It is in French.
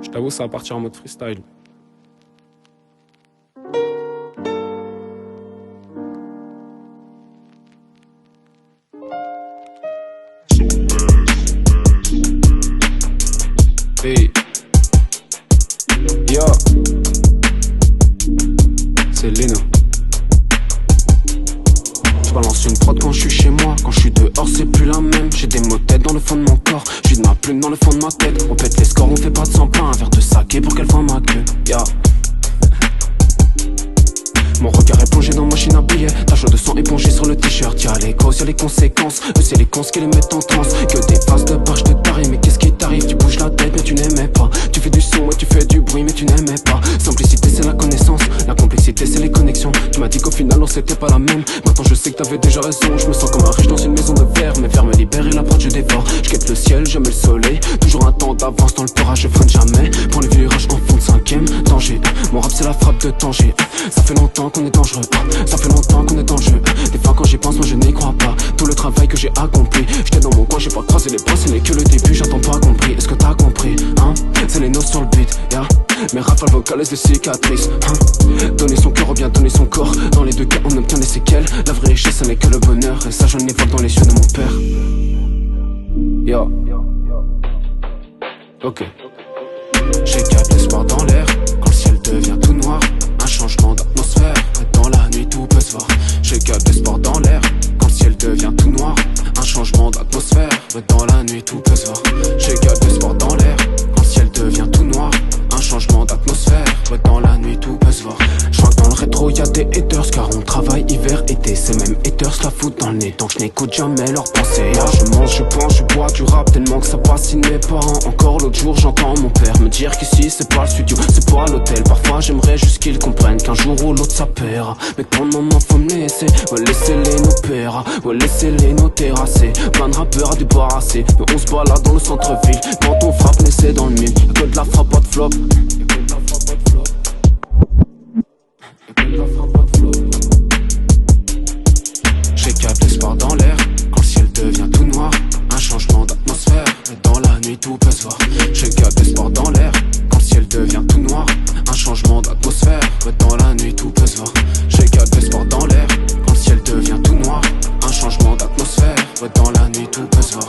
Je t'avoue, ça va partir en mode freestyle. Hey. Yo. C'est Leno. Je balance une prod quand je suis chez moi. Quand je suis dehors c'est plus la même. J'ai des mots têtes dans le fond de mon corps. J'ai de ma plume dans le fond de ma tête. On pète les scores, on fait pas de 100 pain. Un verre de saké pour qu'elle voie ma queue. Yeah. Mon regard est plongé dans ma machine à billets. Tache de sang épongée sur le t-shirt. Y'a les causes, y'a les conséquences. Eux c'est les cons qui les mettent en transe. Que des faces de barge de taré. Mais qu'est-ce qui t'arrive? Tu bouges la tête mais tu n'aimais pas. Tu fais du son et tu fais du bruit mais tu n'aimais pas. Simplicité c'est la connaissance. La complexité c'est les connexions. Tu m'as dit qu'au final on s'était pas la même. Maintenant je sais que t'avais déjà raison. Je me sens comme un riche dans une maison de verre. Mes verres me libèrent et la prod je dévore. Je quitte le ciel, jamais le soleil. Toujours un temps d'avance dans le peurage, je freine jamais. Pour les virages en fond de 5ème. Danger, mon rap c'est la frappe de danger. Ça fait longtemps qu'on est dangereux. Ça fait longtemps qu'on est dans le jeu. Des fois quand j'y pense moi je n'y crois pas. Tout le travail que j'ai accompli. J'étais dans mon coin, j'ai pas croisé les bras. Ce n'est que le début, j'attends pas compris. Est-ce que t'as compris, hein? C'est les notes sur le beat, yeah. Mes rafales vocales des cicatrices, hein. Donner son cœur ou bien donner son corps. Dans les deux cas on obtient des séquelles. La vraie richesse ce n'est que le bonheur. Et ça je l'évoque dans les yeux de mon père. Yo. Ok. J'ai quatre l'espoir dans l'air. Quand le ciel devient tout noir. Un changement d'atmosphère. Dans la nuit tout peut se voir. J'ai quatre l'espoir dans l'air. Quand le ciel devient tout noir. Un changement d'atmosphère. Dans la nuit tout peut se voir. J'ai quatre l'espoir dans l'air. Quand le ciel devient tout noir. Un changement d'atmosphère. Dans la nuit tout peut se voir. Je crois que dans le rétro y'a des haters. Car on travaille hiver, été. Ces mêmes haters la foutent dans le nez. Donc je n'écoute jamais leurs pensées. Ah, je mange, je pense, je bois du rap tellement que ça fascine mes parents. Encore l'autre jour j'entends mon père me dire qu'ici c'est pas le studio, c'est pas l'hôtel. Parfois j'aimerais juste qu'ils comprennent qu'un jour ou l'autre ça paiera. Mais pour le moment faut me laisser, ouais laissez-les nous paiera. Ouais laissez-les nous terrasser. Plein de rappeurs à débarrasser. Mais on se balade dans le centre-ville. Quand on frappe laissez dans le mille. Y'a que de la frappe pas de flop. J'ai quatre l'espoir dans l'air. Quand le ciel devient tout noir. Un changement d'atmosphère. Dans la nuit tout peut se voir. J'ai quatre l'espoir dans l'air. Quand le ciel devient tout noir. Un changement d'atmosphère. Dans la nuit tout peut se voir. J'ai quatre l'espoir dans l'air. Quand le ciel devient tout noir. Un changement d'atmosphère. Dans la nuit tout peut se voir.